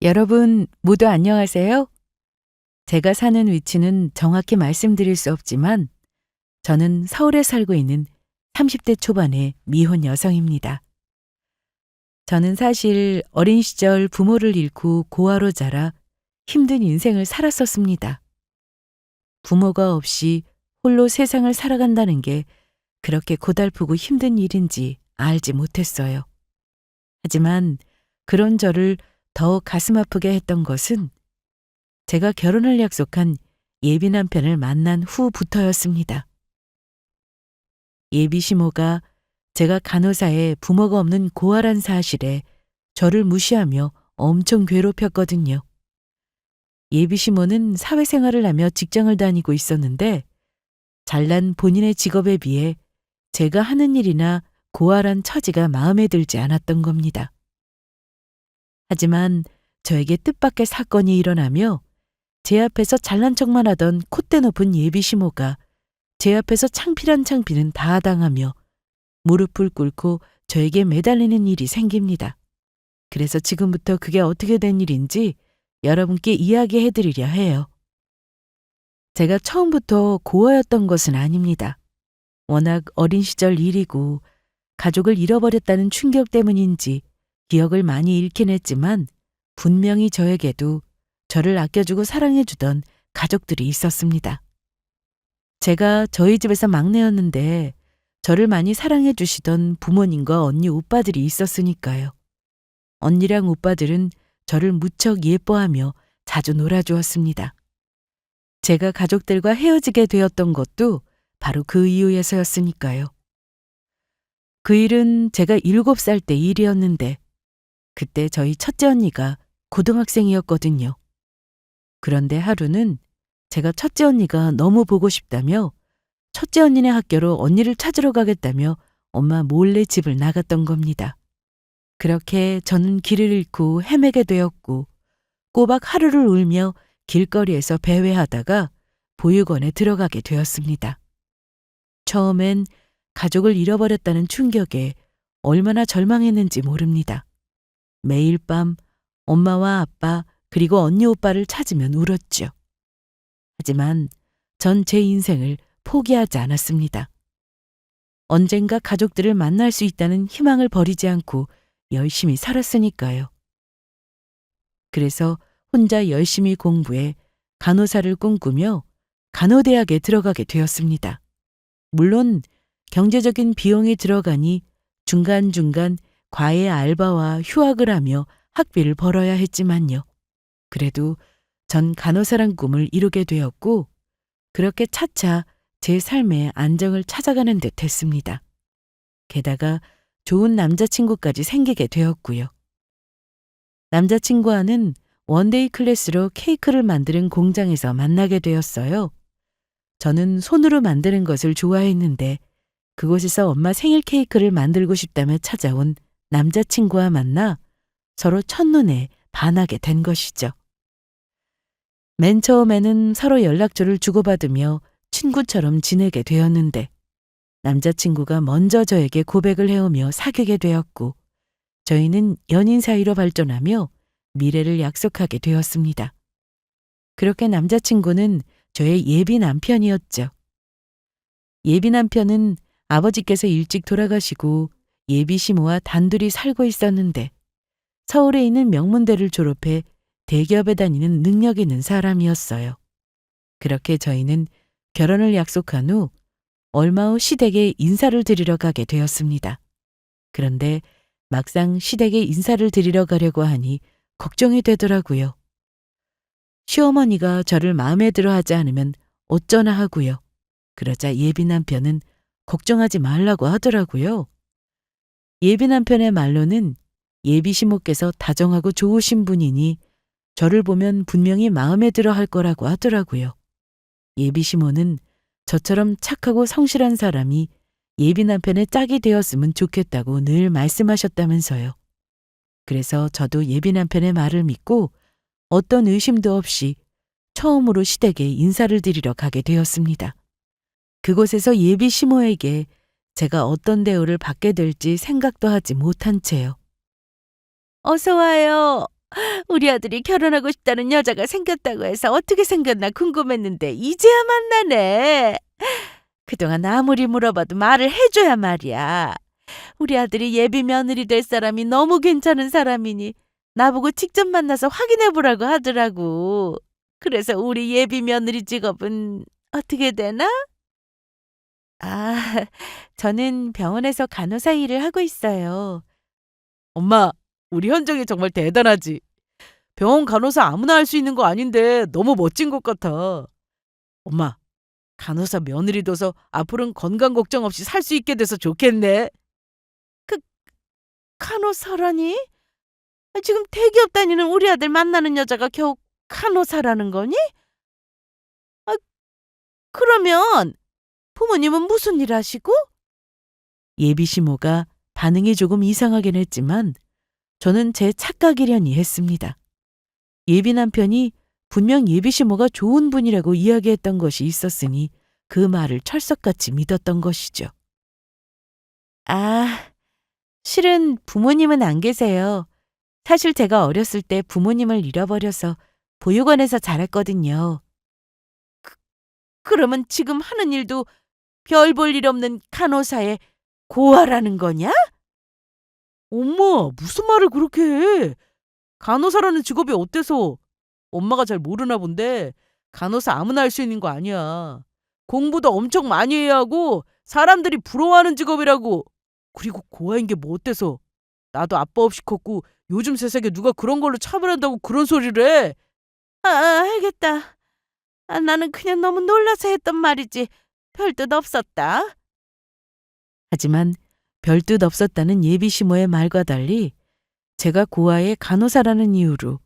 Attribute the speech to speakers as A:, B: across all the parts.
A: 여러분 모두 안녕하세요. 제가 사는 위치는 정확히 말씀드릴 수 없지만 저는 서울에 살고 있는 30대 초반의 미혼 여성입니다. 저는 사실 어린 시절 부모를 잃고 고아로 자라 힘든 인생을 살았었습니다. 부모가 없이 홀로 세상을 살아간다는 게 그렇게 고달프고 힘든 일인지 알지 못했어요. 하지만 그런 저를 더 가슴 아프게 했던 것은 제가 결혼을 약속한 예비 남편을 만난 후부터였습니다. 예비 시모가 제가 간호사에 부모가 없는 고아란 사실에 저를 무시하며 엄청 괴롭혔거든요. 예비 시모는 사회생활을 하며 직장을 다니고 있었는데 잘난 본인의 직업에 비해 제가 하는 일이나 고아란 처지가 마음에 들지 않았던 겁니다. 하지만 저에게 뜻밖의 사건이 일어나며 제 앞에서 잘난 척만 하던 콧대 높은 예비 시모가 제 앞에서 창피란 창피는 다 당하며 무릎을 꿇고 저에게 매달리는 일이 생깁니다. 그래서 지금부터 그게 어떻게 된 일인지 여러분께 이야기해 드리려 해요. 제가 처음부터 고아였던 것은 아닙니다. 워낙 어린 시절 일이고 가족을 잃어버렸다는 충격 때문인지 기억을 많이 잃긴 했지만 분명히 저에게도 저를 아껴주고 사랑해주던 가족들이 있었습니다. 제가 저희 집에서 막내였는데 저를 많이 사랑해주시던 부모님과 언니 오빠들이 있었으니까요. 언니랑 오빠들은 저를 무척 예뻐하며 자주 놀아주었습니다. 제가 가족들과 헤어지게 되었던 것도 바로 그 이유에서였으니까요. 그 일은 제가 7살 때 일이었는데 그때 저희 첫째 언니가 고등학생이었거든요. 그런데 하루는 제가 첫째 언니가 너무 보고 싶다며 첫째 언니네 학교로 언니를 찾으러 가겠다며 엄마 몰래 집을 나갔던 겁니다. 그렇게 저는 길을 잃고 헤매게 되었고 꼬박 하루를 울며 길거리에서 배회하다가 보육원에 들어가게 되었습니다. 처음엔 가족을 잃어버렸다는 충격에 얼마나 절망했는지 모릅니다. 매일 밤 엄마와 아빠 그리고 언니 오빠를 찾으면 울었죠. 하지만 전 제 인생을 포기하지 않았습니다. 언젠가 가족들을 만날 수 있다는 희망을 버리지 않고 열심히 살았으니까요. 그래서 혼자 열심히 공부해 간호사를 꿈꾸며 간호대학에 들어가게 되었습니다. 물론 경제적인 비용이 들어가니 중간중간 과외 알바와 휴학을 하며 학비를 벌어야 했지만요. 그래도 전 간호사란 꿈을 이루게 되었고 그렇게 차차 제 삶의 안정을 찾아가는 듯 했습니다. 게다가 좋은 남자친구까지 생기게 되었고요. 남자친구와는 원데이 클래스로 케이크를 만드는 공장에서 만나게 되었어요. 저는 손으로 만드는 것을 좋아했는데 그곳에서 엄마 생일 케이크를 만들고 싶다며 찾아온 남자친구와 만나 서로 첫눈에 반하게 된 것이죠. 맨 처음에는 서로 연락처를 주고받으며 친구처럼 지내게 되었는데 남자친구가 먼저 저에게 고백을 해오며 사귀게 되었고 저희는 연인 사이로 발전하며 미래를 약속하게 되었습니다. 그렇게 남자친구는 저의 예비 남편이었죠. 예비 남편은 아버지께서 일찍 돌아가시고 예비 시모와 단둘이 살고 있었는데 서울에 있는 명문대를 졸업해 대기업에 다니는 능력 있는 사람이었어요. 그렇게 저희는 결혼을 약속한 후 얼마 후 시댁에 인사를 드리러 가게 되었습니다. 그런데 막상 시댁에 인사를 드리러 가려고 하니 걱정이 되더라고요. 시어머니가 저를 마음에 들어 하지 않으면 어쩌나 하고요. 그러자 예비 남편은 걱정하지 말라고 하더라고요. 예비 남편의 말로는 예비 시모께서 다정하고 좋으신 분이니 저를 보면 분명히 마음에 들어 할 거라고 하더라고요. 예비 시모는 저처럼 착하고 성실한 사람이 예비 남편의 짝이 되었으면 좋겠다고 늘 말씀하셨다면서요. 그래서 저도 예비 남편의 말을 믿고 어떤 의심도 없이 처음으로 시댁에 인사를 드리러 가게 되었습니다. 그곳에서 예비 시모에게 제가 어떤 대우를 받게 될지 생각도 하지 못한 채요. 어서 와요. 우리 아들이 결혼하고 싶다는 여자가 생겼다고 해서 어떻게 생겼나 궁금했는데 이제야 만나네. 그동안 아무리 물어봐도 말을 해줘야 말이야. 우리 아들이 예비 며느리 될 사람이 너무 괜찮은 사람이니 나보고 직접 만나서 확인해 보라고 하더라고. 그래서 우리 예비 며느리 직업은 어떻게 되나? 아, 저는 병원에서 간호사 일을 하고 있어요. 엄마, 우리 현정이 정말 대단하지. 병원 간호사 아무나 할 수 있는 거 아닌데 너무 멋진 것 같아. 엄마, 간호사 며느리 둬서 앞으로는 건강 걱정 없이 살 수 있게 돼서 좋겠네. 그 간호사라니? 지금 대기업 다니는 우리 아들 만나는 여자가 겨우 간호사라는 거니? 아, 그러면 부모님은 무슨 일 하시고? 예비 시모가 반응이 조금 이상하긴 했지만 저는 제 착각이려니 했습니다. 예비 남편이 분명 예비 시모가 좋은 분이라고 이야기했던 것이 있었으니 그 말을 철석같이 믿었던 것이죠. 아, 실은 부모님은 안 계세요. 사실 제가 어렸을 때 부모님을 잃어버려서 보육원에서 자랐거든요. 그러면 지금 하는 일도 별 볼 일 없는 간호사의 고아라는 거냐? 엄마, 무슨 말을 그렇게 해? 간호사라는 직업이 어때서? 엄마가 잘 모르나 본데 간호사 아무나 할 수 있는 거 아니야. 공부도 엄청 많이 해야 하고 사람들이 부러워하는 직업이라고. 그리고 고아인 게 뭐 어때서? 나도 아빠 없이 컸고 요즘 세상에 누가 그런 걸로 차별한다고 그런 소리를 해. 알겠다. 나는 그냥 너무 놀라서 했던 말이지. 별 뜻 없었다. 하지만 별 뜻 없었다는 예비 시모의 말과 달리 제가 고아의 간호사라는 이유로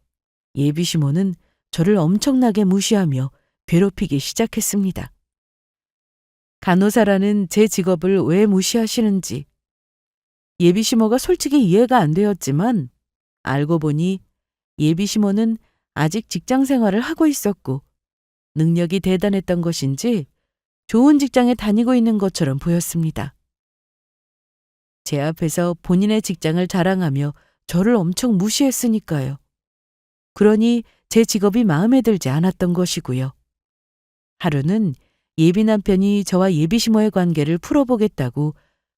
A: 예비 시모는 저를 엄청나게 무시하며 괴롭히기 시작했습니다. 간호사라는 제 직업을 왜 무시하시는지 예비 시모가 솔직히 이해가 안 되었지만 알고 보니 예비 시모는 아직 직장 생활을 하고 있었고 능력이 대단했던 것인지 좋은 직장에 다니고 있는 것처럼 보였습니다. 제 앞에서 본인의 직장을 자랑하며 저를 엄청 무시했으니까요. 그러니 제 직업이 마음에 들지 않았던 것이고요. 하루는 예비 남편이 저와 예비 시모의 관계를 풀어보겠다고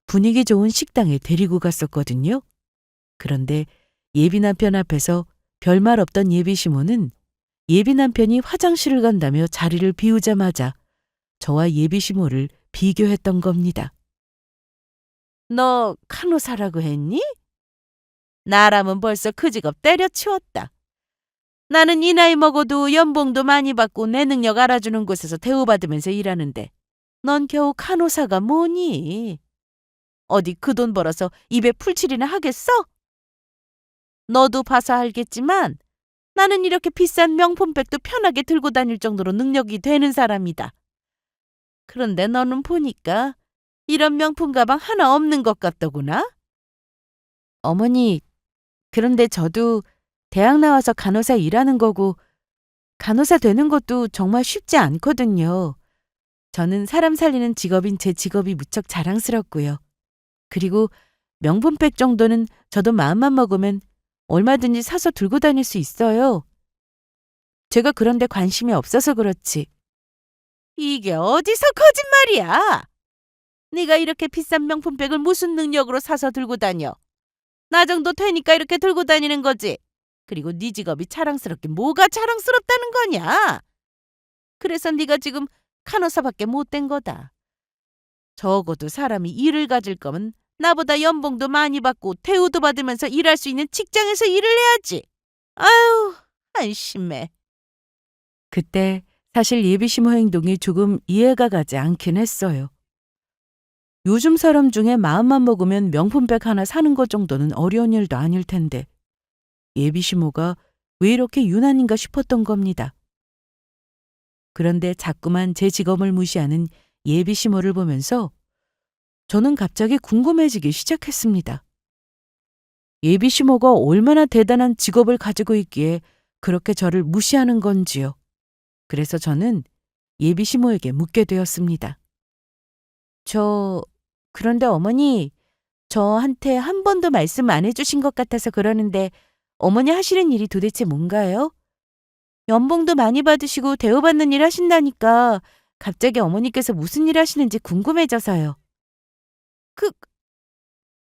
A: 분위기 좋은 식당에 데리고 갔었거든요. 그런데 예비 남편 앞에서 별말 없던 예비 시모는 예비 남편이 화장실을 간다며 자리를 비우자마자 저와 예비 시모를 비교했던 겁니다. 너 간호사라고 했니? 나라면 벌써 그 직업 때려치웠다. 나는 이 나이 먹어도 연봉도 많이 받고 내 능력 알아주는 곳에서 대우받으면서 일하는데 넌 겨우 간호사가 뭐니? 어디 그 돈 벌어서 입에 풀칠이나 하겠어? 너도 봐서 알겠지만 나는 이렇게 비싼 명품백도 편하게 들고 다닐 정도로 능력이 되는 사람이다. 그런데 너는 보니까 이런 명품 가방 하나 없는 것 같더구나? 어머니, 그런데 저도 대학 나와서 간호사 일하는 거고 간호사 되는 것도 정말 쉽지 않거든요. 저는 사람 살리는 직업인 제 직업이 무척 자랑스럽고요. 그리고 명품백 정도는 저도 마음만 먹으면 얼마든지 사서 들고 다닐 수 있어요. 제가 그런데 관심이 없어서 그렇지. 이게 어디서 거짓말이야? 네가 이렇게 비싼 명품백을 무슨 능력으로 사서 들고 다녀? 나 정도 되니까 이렇게 들고 다니는 거지. 그리고 네 직업이 자랑스럽게 뭐가 자랑스럽다는 거냐? 그래서 네가 지금 간호사밖에 못 된 거다. 적어도 사람이 일을 가질 거면 나보다 연봉도 많이 받고 대우도 받으면서 일할 수 있는 직장에서 일을 해야지. 아유, 한심해. 그때 사실 예비 시모 행동이 조금 이해가 가지 않긴 했어요. 요즘 사람 중에 마음만 먹으면 명품백 하나 사는 것 정도는 어려운 일도 아닐 텐데 예비 시모가 왜 이렇게 유난인가 싶었던 겁니다. 그런데 자꾸만 제 직업을 무시하는 예비 시모를 보면서 저는 갑자기 궁금해지기 시작했습니다. 예비 시모가 얼마나 대단한 직업을 가지고 있기에 그렇게 저를 무시하는 건지요. 그래서 저는 예비 시모에게 묻게 되었습니다. 그런데 어머니, 저한테 한 번도 말씀 안 해주신 것 같아서 그러는데 어머니 하시는 일이 도대체 뭔가요? 연봉도 많이 받으시고 대우받는 일 하신다니까 갑자기 어머니께서 무슨 일 하시는지 궁금해져서요. 그,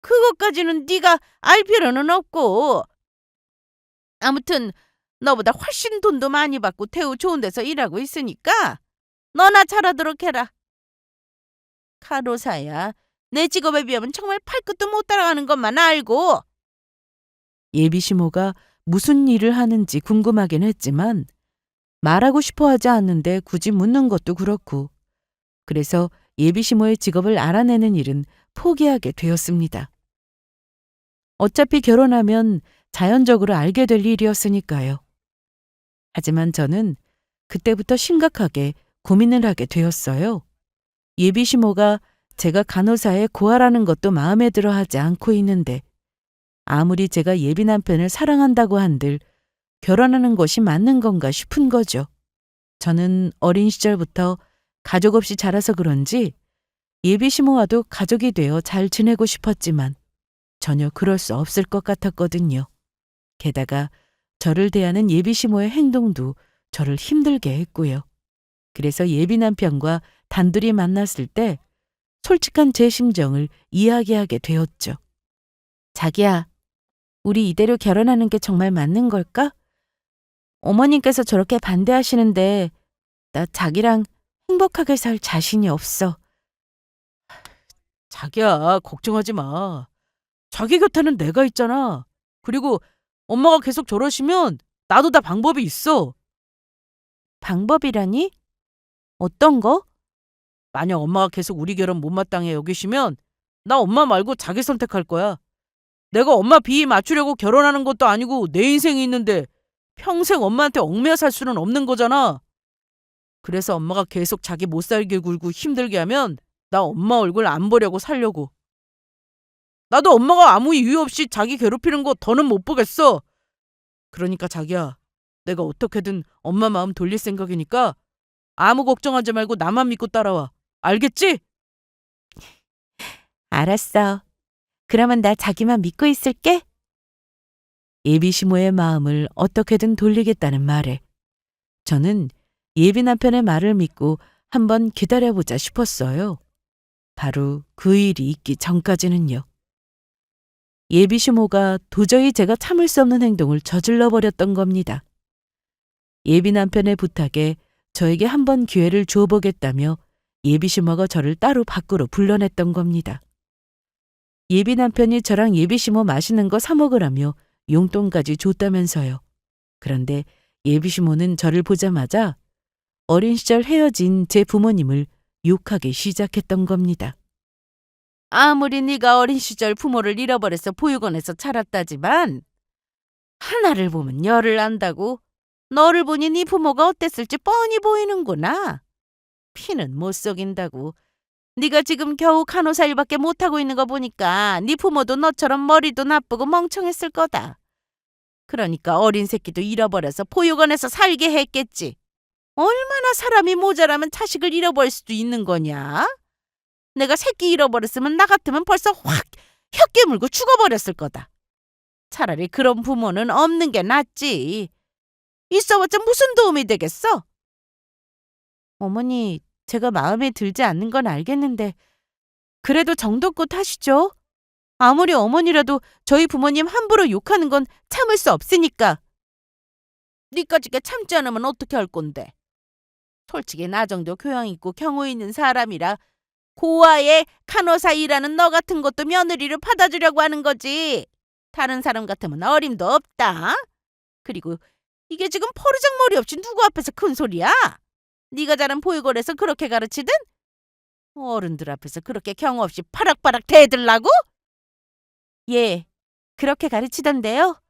A: 그것까지는 네가 알 필요는 없고. 아무튼 너보다 훨씬 돈도 많이 받고 대우 좋은 데서 일하고 있으니까 너나 잘하도록 해라. 간호사야. 내 직업에 비하면 정말 팔끝도 못 따라가는 것만 알고. 예비시모가 무슨 일을 하는지 궁금하긴 했지만 말하고 싶어 하지 않는데 굳이 묻는 것도 그렇고 그래서 예비시모의 직업을 알아내는 일은 포기하게 되었습니다. 어차피 결혼하면 자연적으로 알게 될 일이었으니까요. 하지만 저는 그때부터 심각하게 고민을 하게 되었어요. 예비시모가 제가 간호사에 고하라는 것도 마음에 들어 하지 않고 있는데 아무리 제가 예비 남편을 사랑한다고 한들 결혼하는 것이 맞는 건가 싶은 거죠. 저는 어린 시절부터 가족 없이 자라서 그런지 예비시모와도 가족이 되어 잘 지내고 싶었지만 전혀 그럴 수 없을 것 같았거든요. 게다가 저를 대하는 예비시모의 행동도 저를 힘들게 했고요. 그래서 예비 남편과 단둘이 만났을 때 솔직한 제 심정을 이야기하게 되었죠. 자기야, 우리 이대로 결혼하는 게 정말 맞는 걸까? 어머님께서 저렇게 반대하시는데 나 자기랑 행복하게 살 자신이 없어. 자기야, 걱정하지 마. 자기 곁에는 내가 있잖아. 그리고 엄마가 계속 저러시면 나도 다 방법이 있어. 방법이라니? 어떤 거? 만약 엄마가 계속 우리 결혼 못마땅해 여기시면 나 엄마 말고 자기 선택할 거야. 내가 엄마 비위 맞추려고 결혼하는 것도 아니고 내 인생이 있는데 평생 엄마한테 얽매여 살 수는 없는 거잖아. 그래서 엄마가 계속 자기 못 살게 굴고 힘들게 하면 나 엄마 얼굴 안 보려고 살려고. 나도 엄마가 아무 이유 없이 자기 괴롭히는 거 더는 못 보겠어. 그러니까 자기야, 내가 어떻게든 엄마 마음 돌릴 생각이니까 아무 걱정하지 말고 나만 믿고 따라와. 알겠지? 알았어. 그러면 나 자기만 믿고 있을게. 예비시모의 마음을 어떻게든 돌리겠다는 말에 저는 예비 남편의 말을 믿고 한번 기다려보자 싶었어요. 바로 그 일이 있기 전까지는요. 예비시모가 도저히 제가 참을 수 없는 행동을 저질러 버렸던 겁니다. 예비 남편의 부탁에 저에게 한번 기회를 줘보겠다며 예비시모가 저를 따로 밖으로 불러냈던 겁니다. 예비 남편이 저랑 예비시모 맛있는 거 사 먹으라며 용돈까지 줬다면서요. 그런데 예비시모는 저를 보자마자 어린 시절 헤어진 제 부모님을 욕하기 시작했던 겁니다. 아무리 네가 어린 시절 부모를 잃어버려서 보육원에서 자랐다지만 하나를 보면 열을 안다고. 너를 보니 네 부모가 어땠을지 뻔히 보이는구나. 피는 못 속인다고. 네가 지금 겨우 간호사 일밖에 못하고 있는 거 보니까 네 부모도 너처럼 머리도 나쁘고 멍청했을 거다. 그러니까 어린 새끼도 잃어버려서 보육원에서 살게 했겠지. 얼마나 사람이 모자라면 자식을 잃어버릴 수도 있는 거냐? 내가 새끼 잃어버렸으면 나 같으면 벌써 확 혀 깨물고 죽어버렸을 거다. 차라리 그런 부모는 없는 게 낫지. 있어봤자 무슨 도움이 되겠어? 어머니, 제가 마음에 들지 않는 건 알겠는데 그래도 정도껏 하시죠. 아무리 어머니라도 저희 부모님 함부로 욕하는 건 참을 수 없으니까. 니까지게 참지 않으면 어떻게 할 건데? 솔직히 나 정도 교양 있고 경우 있는 사람이라 고아의 간호사 일하는 너 같은 것도 며느리로 받아주려고 하는 거지. 다른 사람 같으면 어림도 없다. 그리고 이게 지금 포르장머리 없이 누구 앞에서 큰 소리야? 네가 자란 보육원에서 그렇게 가르치든 어른들 앞에서 그렇게 경우 없이 파락파락 대들라고? 예, 그렇게 가르치던데요.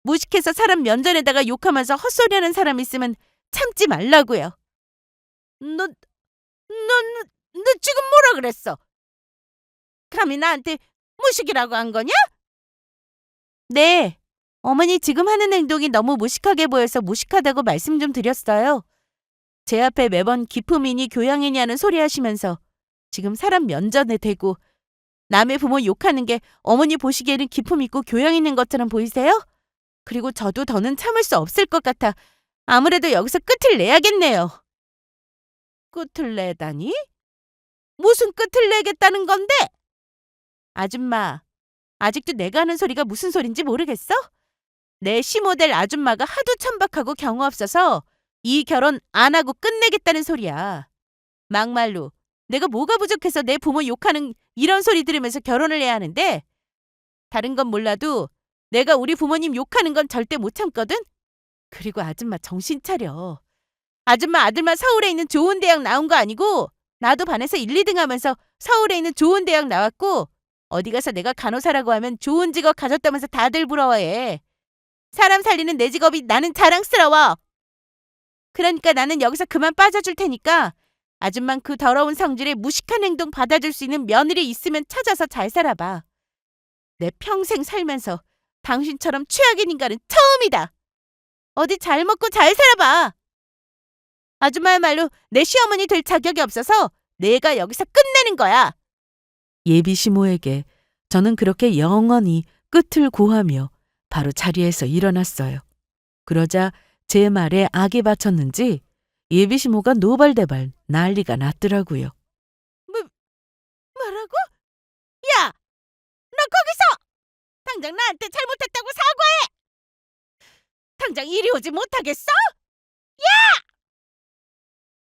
A: 무식해서 사람 면전에다가 욕하면서 헛소리하는 사람 있으면 참지 말라고요. 너 지금 뭐라 그랬어? 감히 나한테 무식이라고 한 거냐? 네, 어머니 지금 하는 행동이 너무 무식하게 보여서 무식하다고 말씀 좀 드렸어요. 제 앞에 매번 기품이니 교양이냐는 소리 하시면서 지금 사람 면전에 대고 남의 부모 욕하는 게 어머니 보시기에는 기품 있고 교양 있는 것처럼 보이세요? 그리고 저도 더는 참을 수 없을 것 같아 아무래도 여기서 끝을 내야겠네요. 끝을 내다니? 무슨 끝을 내겠다는 건데? 아줌마, 아직도 내가 하는 소리가 무슨 소린지 모르겠어? 내 시모델 아줌마가 하도 천박하고 경우 없어서 이 결혼 안 하고 끝내겠다는 소리야. 막말로 내가 뭐가 부족해서 내 부모 욕하는 이런 소리 들으면서 결혼을 해야 하는데 다른 건 몰라도 내가 우리 부모님 욕하는 건 절대 못 참거든? 그리고 아줌마 정신 차려. 아줌마 아들만 서울에 있는 좋은 대학 나온 거 아니고 나도 반에서 1, 2등 하면서 서울에 있는 좋은 대학 나왔고 어디 가서 내가 간호사라고 하면 좋은 직업 가졌다면서 다들 부러워해. 사람 살리는 내 직업이 나는 자랑스러워. 그러니까 나는 여기서 그만 빠져줄 테니까 아줌만 그 더러운 성질에 무식한 행동 받아줄 수 있는 며느리 있으면 찾아서 잘 살아봐. 내 평생 살면서 당신처럼 최악인 인간은 처음이다. 어디 잘 먹고 잘 살아봐. 아줌마야말로 내 시어머니 될 자격이 없어서 내가 여기서 끝내는 거야. 예비 시모에게 저는 그렇게 영원히 끝을 고하며 바로 자리에서 일어났어요. 그러자 제 말에 악이 받쳤는지 예비 시모가 노발대발 난리가 났더라고요. 뭐라고? 야! 너 거기서! 당장 나한테 잘못했다고 사과해! 당장 이리 오지 못하겠어?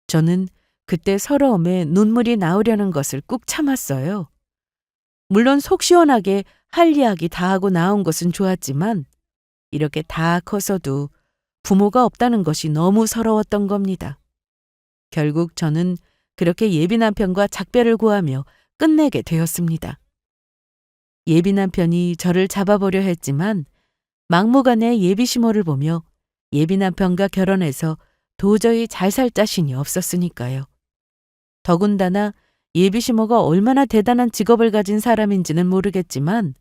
A: 저는 그때 서러움에 눈물이 나오려는 것을 꾹 참았어요. 물론 속 시원하게 할 이야기 다 하고 나온 것은 좋았지만 이렇게 다 커서도 부모가 없다는 것이 너무 서러웠던 겁니다. 결국 저는 그렇게 예비 남편과 작별을 고하며 끝내게 되었습니다. 예비 남편이 저를 잡아보려 했지만 막무가내 예비 시모를 보며 예비 남편과 결혼해서 도저히 잘 살 자신이 없었으니까요. 더군다나 예비 시모가 얼마나 대단한 직업을 가진 사람인지는 모르겠지만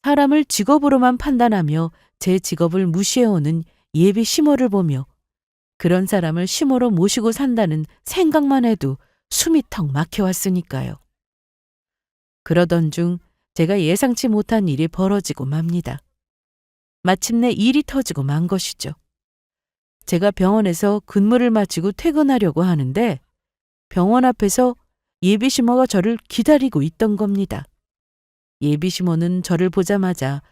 A: 사람을 직업으로만 판단하며 제 직업을 무시해오는 예비 시모를 보며 그런 사람을 시모로 모시고 산다는 생각만 해도 숨이 턱 막혀왔으니까요. 그러던 중 제가 예상치 못한 일이 벌어지고 맙니다. 마침내 일이 터지고 만 것이죠. 제가 병원에서 근무를 마치고 퇴근하려고 하는데 병원 앞에서 예비 시모가 저를 기다리고 있던 겁니다. 예비 시모는 저를 보자마자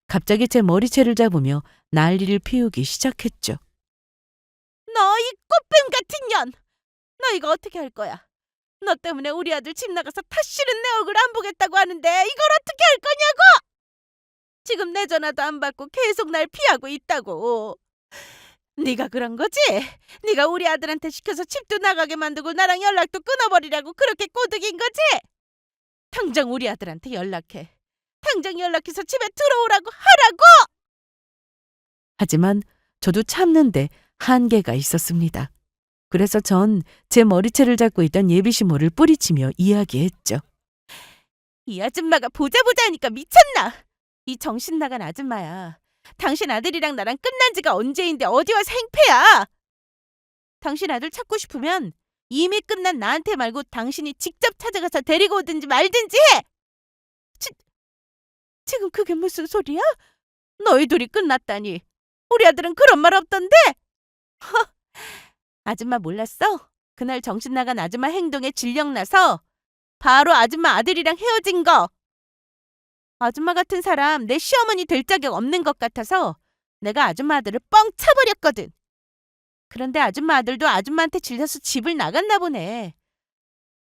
A: 갑자기 제 머리채를 잡으며 난리를 피우기 시작했죠. 너 이 꽃뱀 같은 년! 너 이거 어떻게 할 거야? 너 때문에 우리 아들 집 나가서 다시는 내 얼굴 안 보겠다고 하는데 이걸 어떻게 할 거냐고! 지금 내 전화도 안 받고 계속 날 피하고 있다고. 네가 그런 거지? 네가 우리 아들한테 시켜서 집도 나가게 만들고 나랑 연락도 끊어버리라고 그렇게 꼬드긴 거지? 당장 우리 아들한테 연락해. 당장 연락해서 집에 들어오라고 하라고! 하지만 저도 참는데 한계가 있었습니다. 그래서 전 제 머리채를 잡고 있던 예비 시모를 뿌리치며 이야기했죠. 이 아줌마가 보자 하니까 미쳤나? 이 정신 나간 아줌마야. 당신 아들이랑 나랑 끝난 지가 언제인데 어디 와서 행패야? 당신 아들 찾고 싶으면 이미 끝난 나한테 말고 당신이 직접 찾아가서 데리고 오든지 말든지 해! 지금 그게 무슨 소리야? 너희 둘이 끝났다니. 우리 아들은 그런 말 없던데? 허, 아줌마 몰랐어? 그날 정신 나간 아줌마 행동에 질려나서 바로 아줌마 아들이랑 헤어진 거. 아줌마 같은 사람 내 시어머니 될 자격 없는 것 같아서 내가 아줌마 아들을 뻥 차버렸거든. 그런데 아줌마 아들도 아줌마한테 질려서 집을 나갔나 보네.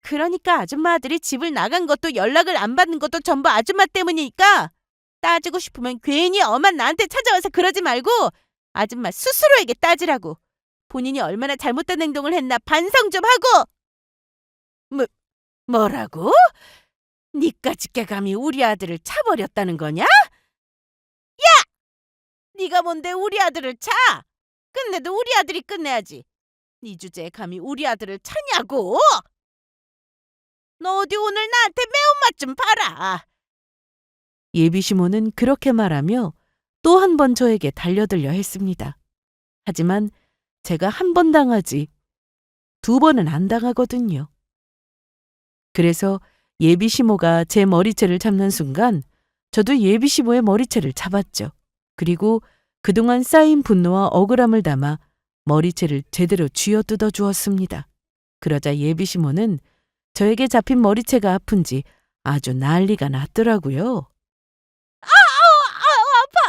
A: 그러니까 아줌마 아들이 집을 나간 것도 연락을 안 받는 것도 전부 아줌마 때문이니까 따지고 싶으면 괜히 엄한 나한테 찾아와서 그러지 말고 아줌마 스스로에게 따지라고. 본인이 얼마나 잘못된 행동을 했나 반성 좀 하고. 뭐라고? 니까짓게 감히 우리 아들을 차버렸다는 거냐? 야! 네가 뭔데 우리 아들을 차? 끝내도 우리 아들이 끝내야지. 네 주제에 감히 우리 아들을 차냐고? 너 어디 오늘 나한테 매운맛 좀 봐라. 예비 시모는 그렇게 말하며 또 한 번 저에게 달려들려 했습니다. 하지만 제가 한 번 당하지 2번은 안 당하거든요. 그래서 예비 시모가 제 머리채를 잡는 순간 저도 예비 시모의 머리채를 잡았죠. 그리고 그동안 쌓인 분노와 억울함을 담아 머리채를 제대로 쥐어뜯어 주었습니다. 그러자 예비시모는 저에게 잡힌 머리채가 아픈지 아주 난리가 났더라고요.
B: 아파!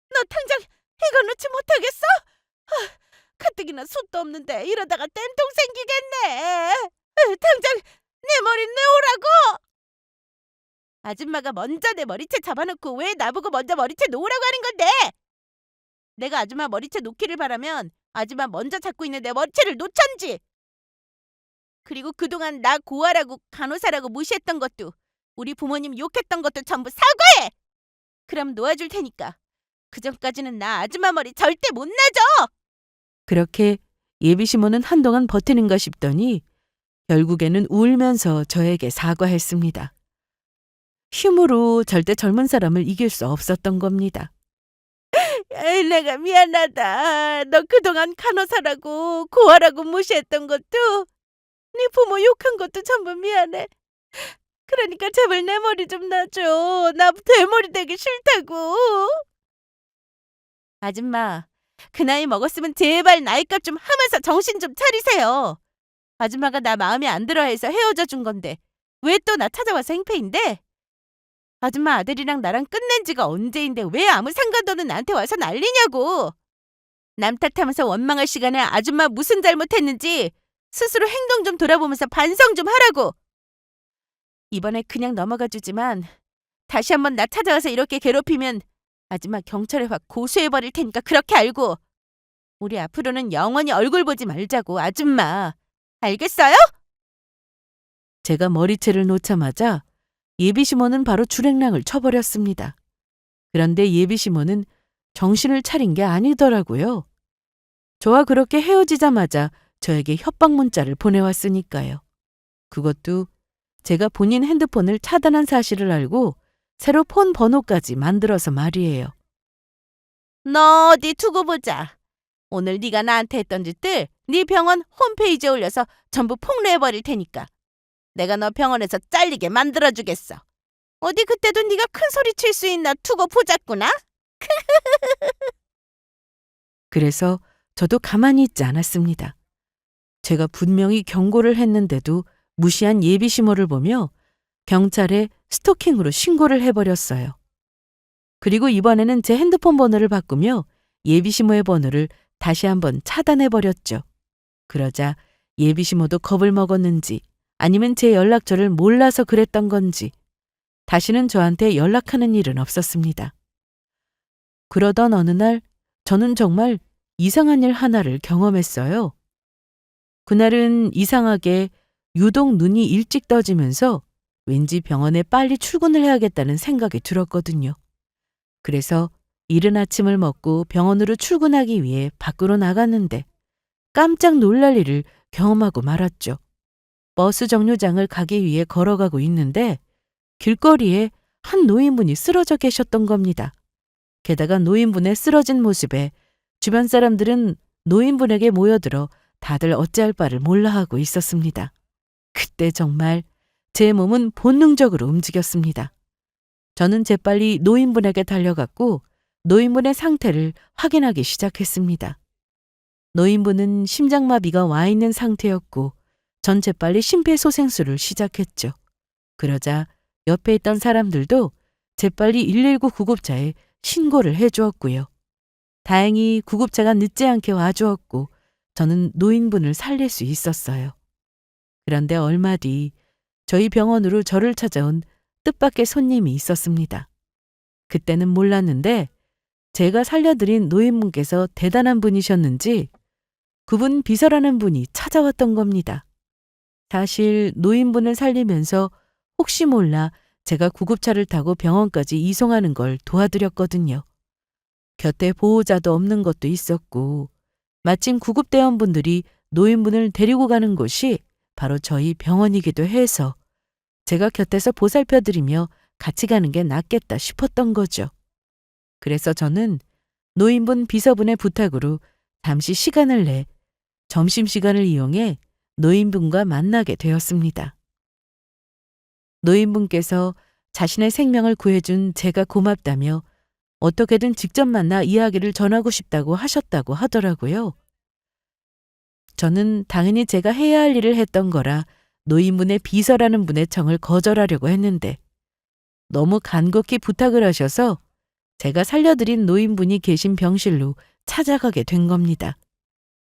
B: 너 당장 이거 놓지 못하겠어? 가뜩이나 숱도 없는데 이러다가 땐통 생기겠네. 당장 내 머리 놓으라고! 아줌마가 먼저 내 머리채 잡아놓고 왜 나보고 먼저 머리채 놓으라고 하는 건데? 내가 아줌마 머리채 놓기를 바라면 아줌마 먼저 잡고 있는 내 머리채를 놓던지. 그리고 그동안 나 고아라고 간호사라고 무시했던 것도 우리 부모님 욕했던 것도 전부 사과해! 그럼 놓아줄 테니까. 그전까지는 나 아줌마 머리 절대 못 놔줘!
A: 그렇게 예비시모는 한동안 버티는가 싶더니 결국에는 울면서 저에게 사과했습니다. 힘으로 절대 젊은 사람을 이길 수 없었던 겁니다.
B: 내가 미안하다. 너 그동안 간호사라고 고아라고 무시했던 것도 네 부모 욕한 것도 전부 미안해. 그러니까 제발 내 머리 좀 놔줘. 나 대머리 되기 싫다고. 아줌마, 그 나이 먹었으면 제발 나이값 좀 하면서 정신 좀 차리세요. 아줌마가 나 마음에 안 들어해서 헤어져 준 건데 왜 또 나 찾아와서 행패인데? 아줌마 아들이랑 나랑 끝낸 지가 언제인데 왜 아무 상관도 없는 나한테 와서 난리냐고. 남 탓하면서 원망할 시간에 아줌마 무슨 잘못했는지 스스로 행동 좀 돌아보면서 반성 좀 하라고. 이번에 그냥 넘어가 주지만 다시 한번 나 찾아와서 이렇게 괴롭히면 아줌마 경찰에 확 고소해버릴 테니까 그렇게 알고. 우리 앞으로는 영원히 얼굴 보지 말자고, 아줌마. 알겠어요?
A: 제가 머리채를 놓자마자 예비시모는 바로 줄행랑을 쳐버렸습니다. 그런데 예비시모는 정신을 차린 게 아니더라고요. 저와 그렇게 헤어지자마자 저에게 협박 문자를 보내왔으니까요. 그것도 제가 본인 핸드폰을 차단한 사실을 알고 새로 폰 번호까지 만들어서 말이에요.
B: 너 어디 두고 보자. 오늘 네가 나한테 했던 짓들 네 병원 홈페이지에 올려서 전부 폭로해버릴 테니까. 내가 너 병원에서 잘리게 만들어주겠어. 어디 그때도 네가 큰 소리 칠 수 있나 두고 보자꾸나?
A: 그래서 저도 가만히 있지 않았습니다. 제가 분명히 경고를 했는데도 무시한 예비시모를 보며 경찰에 스토킹으로 신고를 해버렸어요. 그리고 이번에는 제 핸드폰 번호를 바꾸며 예비시모의 번호를 다시 한번 차단해버렸죠. 그러자 예비시모도 겁을 먹었는지 아니면 제 연락처를 몰라서 그랬던 건지 다시는 저한테 연락하는 일은 없었습니다. 그러던 어느 날 저는 정말 이상한 일 하나를 경험했어요. 그날은 이상하게 유독 눈이 일찍 떠지면서 왠지 병원에 빨리 출근을 해야겠다는 생각이 들었거든요. 그래서 이른 아침을 먹고 병원으로 출근하기 위해 밖으로 나갔는데 깜짝 놀랄 일을 경험하고 말았죠. 버스 정류장을 가기 위해 걸어가고 있는데 길거리에 한 노인분이 쓰러져 계셨던 겁니다. 게다가 노인분의 쓰러진 모습에 주변 사람들은 노인분에게 모여들어 다들 어찌할 바를 몰라하고 있었습니다. 그때 정말 제 몸은 본능적으로 움직였습니다. 저는 재빨리 노인분에게 달려갔고 노인분의 상태를 확인하기 시작했습니다. 노인분은 심장마비가 와 있는 상태였고 전 재빨리 심폐소생술을 시작했죠. 그러자 옆에 있던 사람들도 재빨리 119 구급차에 신고를 해주었고요. 다행히 구급차가 늦지 않게 와주었고 저는 노인분을 살릴 수 있었어요. 그런데 얼마 뒤 저희 병원으로 저를 찾아온 뜻밖의 손님이 있었습니다. 그때는 몰랐는데 제가 살려드린 노인분께서 대단한 분이셨는지 그분 비서라는 분이 찾아왔던 겁니다. 사실 노인분을 살리면서 혹시 몰라 제가 구급차를 타고 병원까지 이송하는 걸 도와드렸거든요. 곁에 보호자도 없는 것도 있었고 마침 구급대원분들이 노인분을 데리고 가는 곳이 바로 저희 병원이기도 해서 제가 곁에서 보살펴드리며 같이 가는 게 낫겠다 싶었던 거죠. 그래서 저는 노인분 비서분의 부탁으로 잠시 시간을 내 점심시간을 이용해 노인분과 만나게 되었습니다. 노인분께서 자신의 생명을 구해준 제가 고맙다며 어떻게든 직접 만나 이야기를 전하고 싶다고 하셨다고 하더라고요. 저는 당연히 제가 해야 할 일을 했던 거라 노인분의 비서라는 분의 청을 거절하려고 했는데 너무 간곡히 부탁을 하셔서 제가 살려드린 노인분이 계신 병실로 찾아가게 된 겁니다.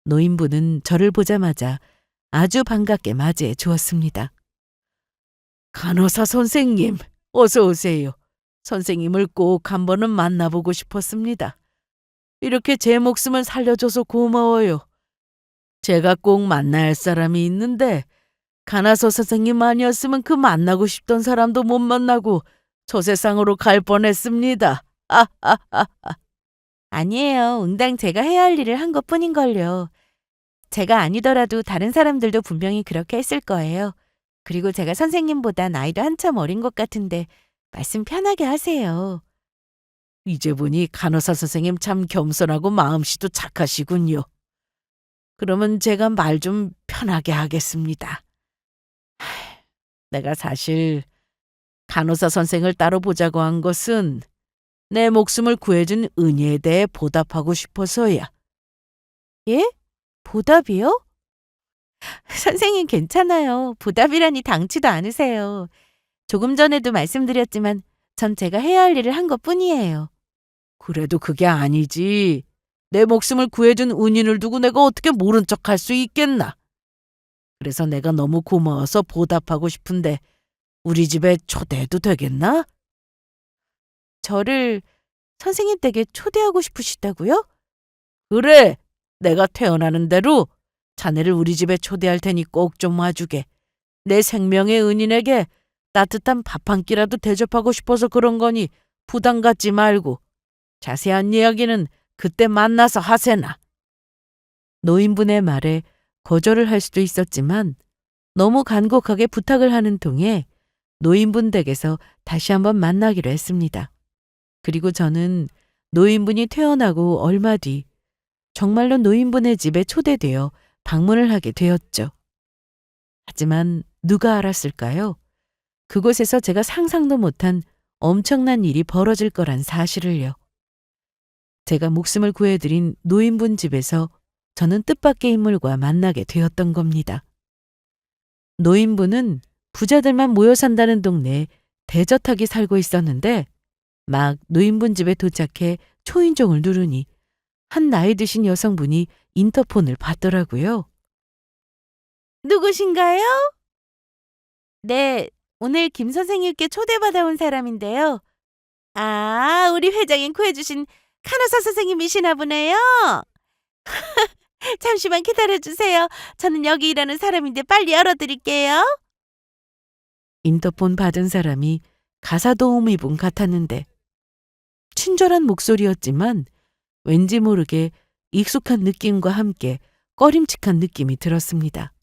A: 노인분은 저를 보자마자 아주 반갑게 맞이해 주었습니다. 간호사 선생님, 어서 오세요. 선생님을 꼭 한 번은 만나보고 싶었습니다. 이렇게 제 목숨을 살려줘서 고마워요. 제가 꼭 만나야 할 사람이 있는데 간호사 선생님 아니었으면 그 만나고 싶던 사람도 못 만나고 저 세상으로 갈 뻔했습니다.
B: 아니에요. 응당 제가 해야 할 일을 한 것뿐인걸요. 제가 아니더라도 다른 사람들도 분명히 그렇게 했을 거예요. 그리고 제가 선생님보다 나이도 한참 어린 것 같은데 말씀 편하게 하세요.
A: 이제 보니 간호사 선생님 참 겸손하고 마음씨도 착하시군요. 그러면 제가 말 좀 편하게 하겠습니다. 내가 사실 간호사 선생을 따로 보자고 한 것은 내 목숨을 구해준 은혜에 대해 보답하고 싶어서야.
B: 예? 보답이요? 선생님 괜찮아요. 보답이라니 당치도 않으세요. 조금 전에도 말씀드렸지만 전 제가 해야 할 일을 한 것뿐이에요.
A: 그래도 그게 아니지. 내 목숨을 구해준 은인을 두고 내가 어떻게 모른 척할 수 있겠나. 그래서 내가 너무 고마워서 보답하고 싶은데 우리 집에 초대해도 되겠나?
B: 저를 선생님 댁에 초대하고 싶으시다고요?
A: 그래, 내가 태어나는 대로 자네를 우리 집에 초대할 테니 꼭 좀 와주게. 내 생명의 은인에게 따뜻한 밥 한 끼라도 대접하고 싶어서 그런 거니 부담 갖지 말고 자세한 이야기는 그때 만나서 하세나. 노인분의 말에 거절을 할 수도 있었지만 너무 간곡하게 부탁을 하는 통에 노인분 댁에서 다시 한번 만나기로 했습니다. 그리고 저는 노인분이 퇴원하고 얼마 뒤 정말로 노인분의 집에 초대되어 방문을 하게 되었죠. 하지만 누가 알았을까요? 그곳에서 제가 상상도 못한 엄청난 일이 벌어질 거란 사실을요. 제가 목숨을 구해드린 노인분 집에서 저는 뜻밖의 인물과 만나게 되었던 겁니다. 노인분은 부자들만 모여 산다는 동네에 대저택이 살고 있었는데 막 노인분 집에 도착해 초인종을 누르니 한 나이 드신 여성분이 인터폰을 받더라고요.
B: 누구신가요? 네, 오늘 김 선생님께 초대받아온 사람인데요. 아, 우리 회장님 구해주신 간호사 선생님이시나 보네요. 잠시만 기다려주세요. 저는 여기 일하는 사람인데 빨리 열어드릴게요.
A: 인터폰 받은 사람이 가사도우미분 같았는데 친절한 목소리였지만 왠지 모르게 익숙한 느낌과 함께 꺼림칙한 느낌이 들었습니다.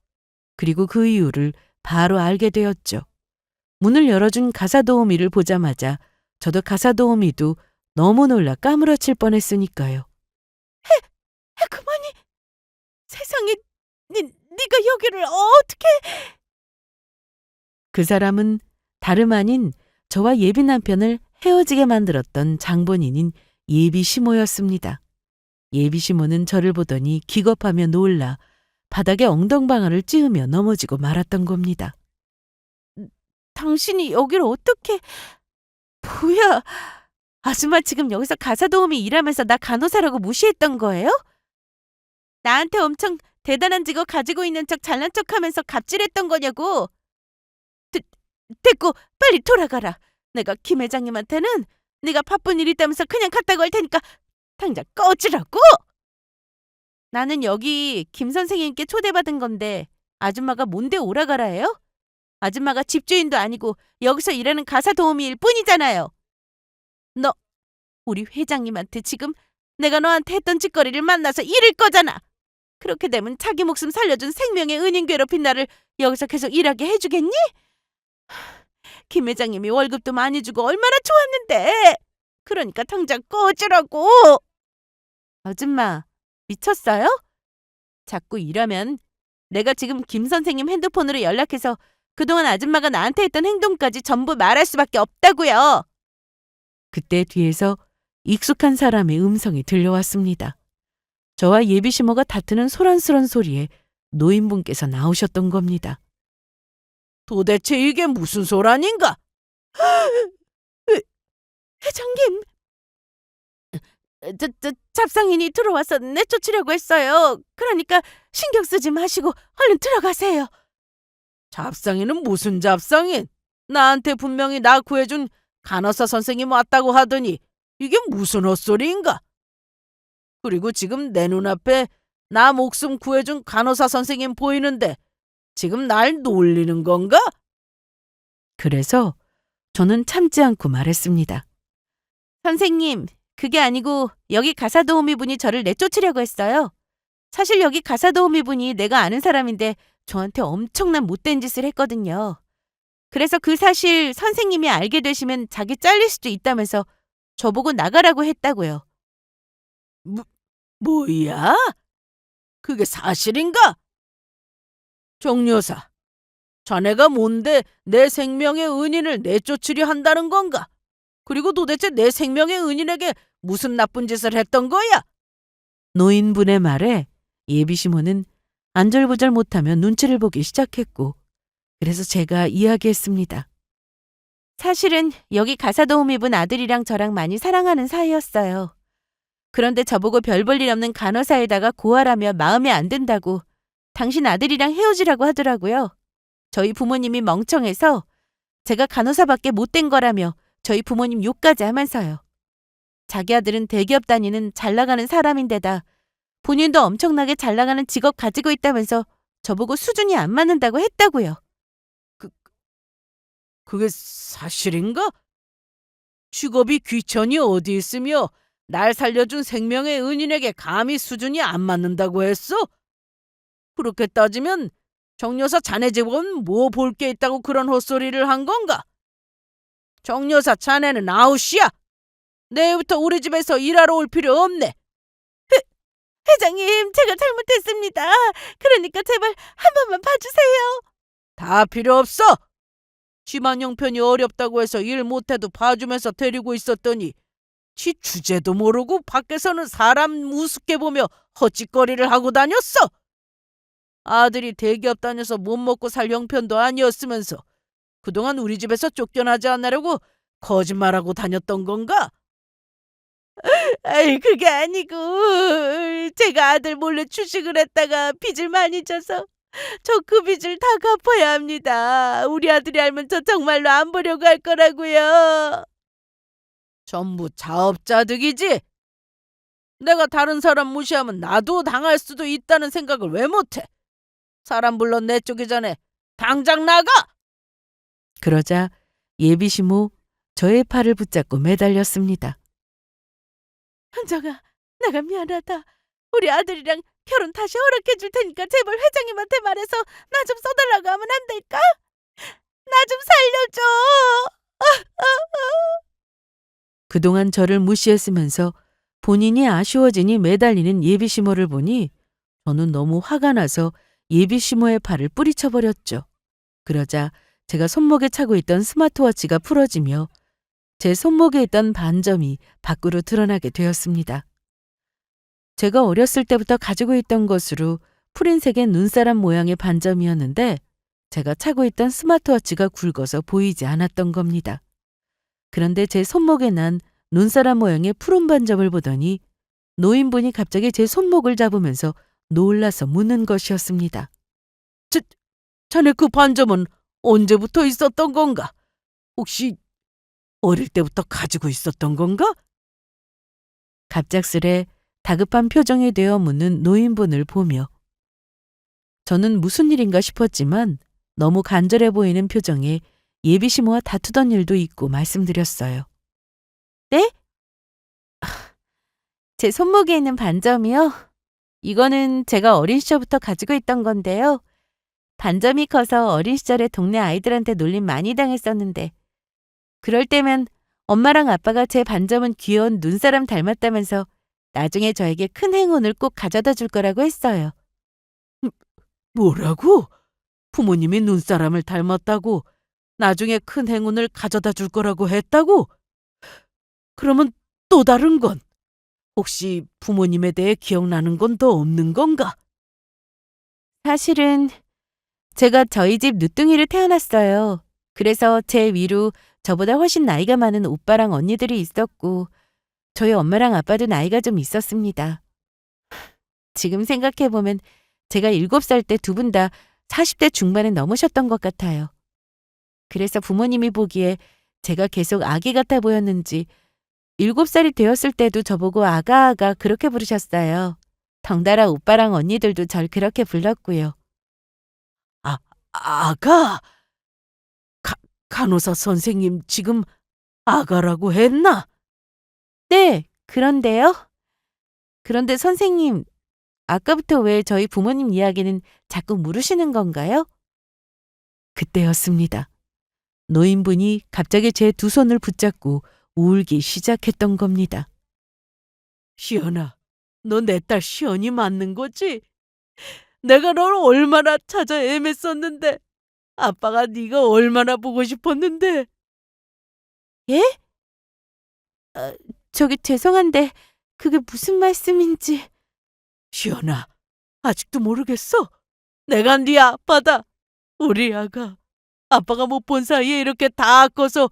A: 그리고 그 이유를 바로 알게 되었죠. 문을 열어준 가사도우미를 보자마자 저도 가사도우미도 너무 놀라 까무러칠 뻔했으니까요.
B: 그만이 세상에 네가 여기를 어떻게...
A: 그 사람은 다름 아닌 저와 예비 남편을 헤어지게 만들었던 장본인인 예비 시모였습니다. 예비 시모는 저를 보더니 기겁하며 놀라 바닥에 엉덩방아를 찧으며 넘어지고 말았던 겁니다.
B: 당신이 여기를 어떻게... 뭐야, 아줌마 지금 여기서 가사도우미 일하면서 나 간호사라고 무시했던 거예요? 나한테 엄청 대단한 직업 가지고 있는 척 잘난 척하면서 갑질했던 거냐고. 됐고 빨리 돌아가라. 내가 김 회장님한테는 네가 바쁜 일 있다면서 그냥 갔다고 할 테니까 당장 꺼지라고. 나는 여기 김 선생님께 초대받은 건데 아줌마가 뭔데 오라가라예요? 아줌마가 집주인도 아니고 여기서 일하는 가사도우미일 뿐이잖아요. 너 우리 회장님한테 지금 내가 너한테 했던 짓거리를 만나서 이를 거잖아. 그렇게 되면 자기 목숨 살려준 생명의 은인 괴롭힌 나를 여기서 계속 일하게 해주겠니? 김 회장님이 월급도 많이 주고 얼마나 좋았는데. 그러니까 당장 꺼지라고. 아줌마, 미쳤어요? 자꾸 이러면 내가 지금 김 선생님 핸드폰으로 연락해서 그동안 아줌마가 나한테 했던 행동까지 전부 말할 수밖에 없다고요.
A: 그때 뒤에서 익숙한 사람의 음성이 들려왔습니다. 저와 예비시모가 다투는 소란스런 소리에 노인분께서 나오셨던 겁니다.
B: 도대체 이게 무슨 소란인가? 회장님, 잡상인이 들어와서 내쫓으려고 했어요. 그러니까 신경 쓰지 마시고 얼른 들어가세요. 잡상인은 무슨 잡상인? 나한테 분명히 나 구해준 간호사 선생님 왔다고 하더니 이게 무슨 헛소리인가? 그리고 지금 내 눈앞에 나 목숨 구해준 간호사 선생님 보이는데 지금 날 놀리는 건가?
A: 그래서 저는 참지 않고 말했습니다.
B: 선생님, 그게 아니고 여기 가사도우미 분이 저를 내쫓으려고 했어요. 사실 여기 가사도우미 분이 내가 아는 사람인데 저한테 엄청난 못된 짓을 했거든요. 그래서 그 사실 선생님이 알게 되시면 자기 잘릴 수도 있다면서 저보고 나가라고 했다고요. 뭐야? 그게 사실인가? 정여사, 자네가 뭔데 내 생명의 은인을 내쫓으려 한다는 건가? 그리고 도대체 내 생명의 은인에게 무슨 나쁜 짓을 했던 거야?
A: 노인분의 말에 예비시모는 안절부절 못하며 눈치를 보기 시작했고, 그래서 제가 이야기했습니다.
B: 사실은 여기 가사도우미 분 아들이랑 저랑 많이 사랑하는 사이였어요. 그런데 저보고 별 볼 일 없는 간호사에다가 고하라며 마음에 안 든다고 당신 아들이랑 헤어지라고 하더라고요. 저희 부모님이 멍청해서 제가 간호사밖에 못된 거라며 저희 부모님 욕까지 하면서요. 자기 아들은 대기업 다니는 잘 나가는 사람인데다 본인도 엄청나게 잘 나가는 직업 가지고 있다면서 저보고 수준이 안 맞는다고 했다고요. 그게 사실인가? 직업이 귀천이 어디 있으며 날 살려준 생명의 은인에게 감히 수준이 안 맞는다고 했어? 그렇게 따지면 정여사 자네 집은 뭐 볼 게 있다고 그런 헛소리를 한 건가? 정여사 자네는 아웃이야. 내일부터 우리 집에서 일하러 올 필요 없네. 회장님, 제가 잘못했습니다. 그러니까 제발 한 번만 봐주세요. 다 필요 없어. 집안 형편이 어렵다고 해서 일 못해도 봐주면서 데리고 있었더니 지 주제도 모르고 밖에서는 사람 우습게 보며 헛짓거리를 하고 다녔어. 아들이 대기업 다녀서 못 먹고 살 형편도 아니었으면서 그동안 우리 집에서 쫓겨나지 않으려고 거짓말하고 다녔던 건가? 아이, 그게 아니고 제가 아들 몰래 주식을 했다가 빚을 많이 져서 저 그 빚을 다 갚아야 합니다. 우리 아들이 알면 저 정말로 안 보려고 할 거라고요. 전부 자업자득이지? 내가 다른 사람 무시하면 나도 당할 수도 있다는 생각을 왜 못해? 사람 불러 내쫓기 전에 당장 나가!
A: 그러자 예비시모 저의 팔을 붙잡고 매달렸습니다.
B: 현정아, 내가 미안하다. 우리 아들이랑 결혼 다시 허락해 줄 테니까 제발 회장님한테 말해서 나 좀 써달라고 하면 안 될까? 나 좀 살려줘!
A: 그동안 저를 무시했으면서 본인이 아쉬워지니 매달리는 예비시모를 보니 저는 너무 화가 나서 예비시모의 팔을 뿌리쳐버렸죠. 그러자 제가 손목에 차고 있던 스마트워치가 풀어지며 제 손목에 있던 반점이 밖으로 드러나게 되었습니다. 제가 어렸을 때부터 가지고 있던 것으로 푸른색의 눈사람 모양의 반점이었는데 제가 차고 있던 스마트워치가 굵어서 보이지 않았던 겁니다. 그런데 제 손목에 난 눈사람 모양의 푸른 반점을 보더니 노인분이 갑자기 제 손목을 잡으면서 놀라서 묻는 것이었습니다.
B: 자네 그 반점은 언제부터 있었던 건가? 혹시 어릴 때부터 가지고 있었던 건가?
A: 갑작스레 다급한 표정이 되어 묻는 노인분을 보며 저는 무슨 일인가 싶었지만 너무 간절해 보이는 표정에 예비시모와 다투던 일도 있고 말씀드렸어요.
B: 네? 제 손목에 있는 반점이요? 이거는 제가 어린 시절부터 가지고 있던 건데요. 반점이 커서 어린 시절에 동네 아이들한테 놀림 많이 당했었는데 그럴 때면 엄마랑 아빠가 제 반점은 귀여운 눈사람 닮았다면서 나중에 저에게 큰 행운을 꼭 가져다 줄 거라고 했어요. 뭐라고? 부모님이 눈사람을 닮았다고 나중에 큰 행운을 가져다 줄 거라고 했다고? 그러면
A: 또 다른 건 혹시 부모님에 대해 기억나는 건 더 없는 건가?
B: 사실은 제가 저희 집 늦둥이를 태어났어요. 그래서 제 위로 저보다 훨씬 나이가 많은 오빠랑 언니들이 있었고 저희 엄마랑 아빠도 나이가 좀 있었습니다. 지금 생각해보면 제가 7살 때 두 분 다 40대 중반에 넘으셨던 것 같아요. 그래서 부모님이 보기에 제가 계속 아기 같아 보였는지 7살이 되었을 때도 저보고 아가아가 그렇게 부르셨어요. 덩달아 오빠랑 언니들도 절 그렇게 불렀고요.
A: 아, 아가? 간호사 선생님 지금 아가라고 했나?
B: 네, 그런데요? 그런데 선생님, 아까부터 왜 저희 부모님 이야기는 자꾸 물으시는 건가요?
A: 그때였습니다. 노인분이 갑자기 제 두 손을 붙잡고 울기 시작했던 겁니다. 시연아, 너 내 딸 시연이 맞는 거지? 내가 널 얼마나 찾아 헤맸었는데 아빠가 네가 얼마나 보고 싶었는데.
B: 예? 저기 죄송한데 그게 무슨 말씀인지.
A: 시연아, 아직도 모르겠어? 내가 네 아빠다. 우리 아가. 아빠가 못 본 사이에 이렇게 다 커서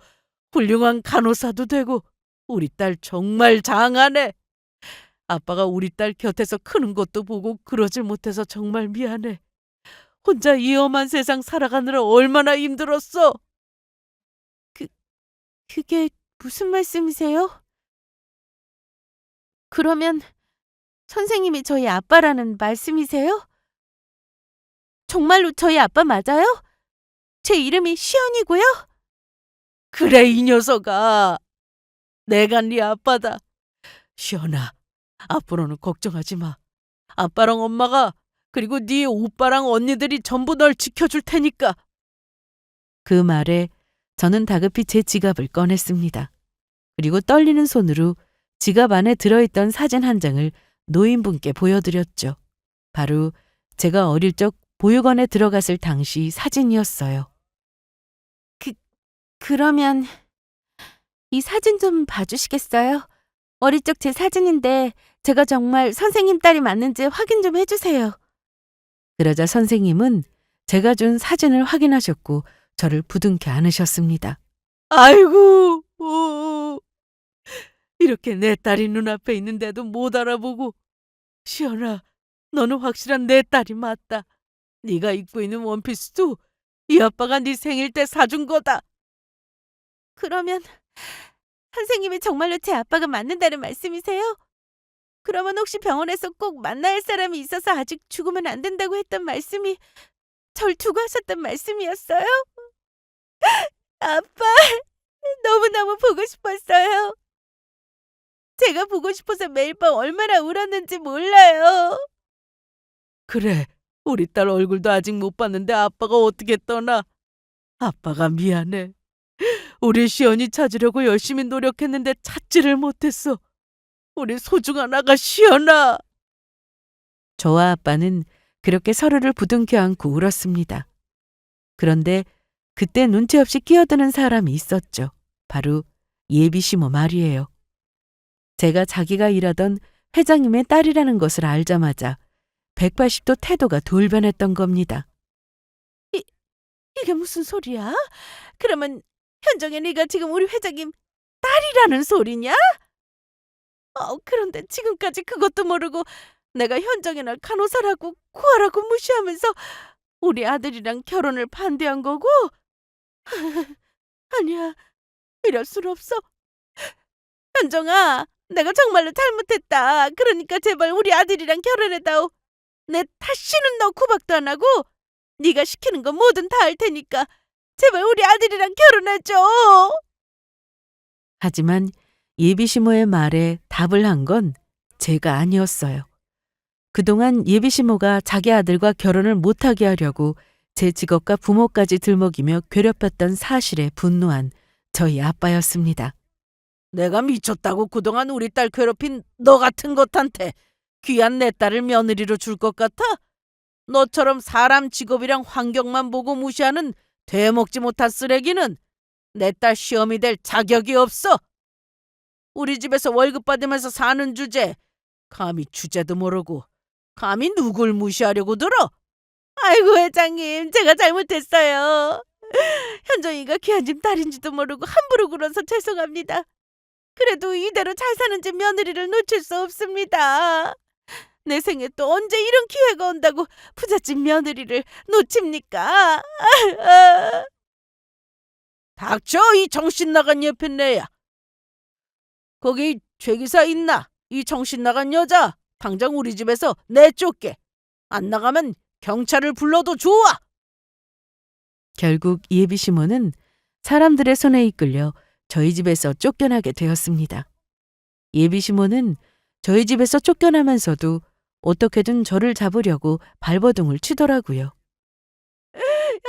A: 훌륭한 간호사도 되고 우리 딸 정말 장하네. 아빠가 우리 딸 곁에서 크는 것도 보고 그러질 못해서 정말 미안해. 혼자 이 험한 세상 살아가느라 얼마나 힘들었어.
B: 그게 무슨 말씀이세요? 그러면 선생님이 저희 아빠라는 말씀이세요? 정말로 저희 아빠 맞아요? 제 이름이 시연이고요?
A: 그래 이 녀석아. 내가 네 아빠다. 시연아, 앞으로는 걱정하지 마. 아빠랑 엄마가 그리고 네 오빠랑 언니들이 전부 널 지켜줄 테니까. 그 말에 저는 다급히 제 지갑을 꺼냈습니다. 그리고 떨리는 손으로 지갑 안에 들어있던 사진 한 장을 노인분께 보여드렸죠. 바로 제가 어릴 적 보육원에 들어갔을 당시 사진이었어요.
B: 그러면 이 사진 좀 봐주시겠어요? 어릴 적 제 사진인데 제가 정말 선생님 딸이 맞는지 확인 좀 해주세요.
A: 그러자 선생님은 제가 준 사진을 확인하셨고 저를 부둥켜 안으셨습니다. 아이고, 이렇게 내 딸이 눈앞에 있는데도 못 알아보고. 시연아, 너는 확실한 내 딸이 맞다. 네가 입고 있는 원피스도 이 아빠가 네 생일 때 사준 거다.
B: 그러면 선생님이 정말로 제 아빠가 맞는다는 말씀이세요? 그러면 혹시 병원에서 꼭 만나야 할 사람이 있어서 아직 죽으면 안 된다고 했던 말씀이 절 두고 하셨던 말씀이었어요? 아빠, 너무너무 보고 싶었어요. 제가 보고 싶어서 매일 밤 얼마나 울었는지 몰라요.
A: 그래, 우리 딸 얼굴도 아직 못 봤는데 아빠가 어떻게 떠나? 아빠가 미안해. 우리 시연이 찾으려고 열심히 노력했는데 찾지를 못했어. 우리 소중한 아가 시연아. 저와 아빠는 그렇게 서로를 부둥켜 안고 울었습니다. 그런데 그때 눈치 없이 끼어드는 사람이 있었죠. 바로 예비 시모 말이에요. 제가 자기가 일하던 회장님의 딸이라는 것을 알자마자 180도 태도가 돌변했던 겁니다.
B: 이게 무슨 소리야? 그러면 현정이 네가 지금 우리 회장님 딸이라는 소리냐? 그런데 지금까지 그것도 모르고 내가 현정이 날 간호사라고 구하라고 무시하면서 우리 아들이랑 결혼을 반대한 거고? 아니야, 이럴 순 없어. 현정아, 내가 정말로 잘못했다. 그러니까 제발 우리 아들이랑 결혼해다오. 내 다시는 너 구박도 안 하고 네가 시키는 거 뭐든 다 할 테니까 제발 우리 아들이랑 결혼해줘.
A: 하지만 예비 시모의 말에 답을 한 건 제가 아니었어요. 그동안 예비 시모가 자기 아들과 결혼을 못하게 하려고 제 직업과 부모까지 들먹이며 괴롭혔던 사실에 분노한 저희 아빠였습니다. 내가 미쳤다고 그동안 우리 딸 괴롭힌 너 같은 것한테 귀한 내 딸을 며느리로 줄 것 같아? 너처럼 사람 직업이랑 환경만 보고 무시하는 되먹지 못한 쓰레기는 내 딸 시험이 될 자격이 없어.
B: 우리 집에서 월급 받으면서 사는 주제. 감히 주제도 모르고 감히 누굴 무시하려고 들어? 아이고 회장님, 제가 잘못했어요. 현정이가 귀한 집 딸인지도 모르고 함부로 굴어서 죄송합니다. 그래도 이대로 잘 사는 집 며느리를 놓칠 수 없습니다. 내 생에 또 언제 이런 기회가 온다고 부잣집 며느리를 놓칩니까? 닥쳐, 이 정신 나간 여편네야. 거기 최기사 있나? 이 정신 나간 여자 당장 우리 집에서 내쫓게. 안 나가면 경찰을 불러도 좋아.
A: 결국 예비 시모는 사람들의 손에 이끌려 저희 집에서 쫓겨나게 되었습니다. 예비 시모는 저희 집에서 쫓겨나면서도 어떻게든 저를 잡으려고 발버둥을 치더라고요.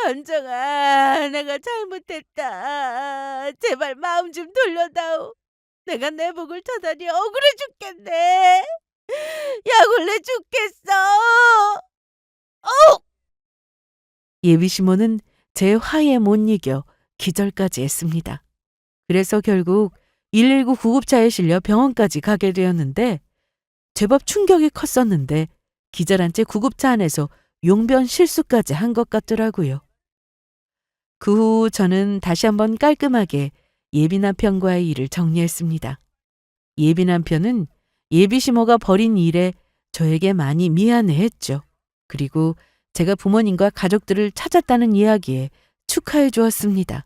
B: 현정아, 내가 잘못했다. 제발 마음 좀 돌려다오. 내가 내 복을 쳐다니 억울해 죽겠네. 약올래 죽겠어.
A: 예비 시모는 제 화에 못 이겨 기절까지 했습니다. 그래서 결국 119 구급차에 실려 병원까지 가게 되었는데 제법 충격이 컸었는데 기절한 채 구급차 안에서 용변 실수까지 한 것 같더라고요. 그 후 저는 다시 한번 깔끔하게 예비 남편과의 일을 정리했습니다. 예비 남편은 예비 시모가 벌인 일에 저에게 많이 미안해했죠. 그리고 제가 부모님과 가족들을 찾았다는 이야기에 축하해 주었습니다.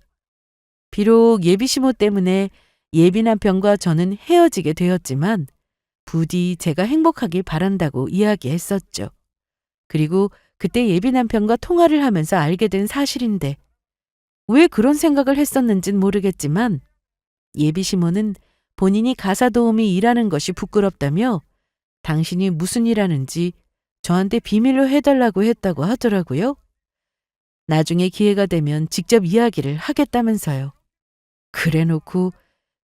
A: 비록 예비 시모 때문에 예비 남편과 저는 헤어지게 되었지만 부디 제가 행복하길 바란다고 이야기했었죠. 그리고 그때 예비 남편과 통화를 하면서 알게 된 사실인데 왜 그런 생각을 했었는진 모르겠지만 예비 시모는 본인이 가사 도우미 일하는 것이 부끄럽다며 당신이 무슨 일 하는지 저한테 비밀로 해달라고 했다고 하더라고요. 나중에 기회가 되면 직접 이야기를 하겠다면서요. 그래놓고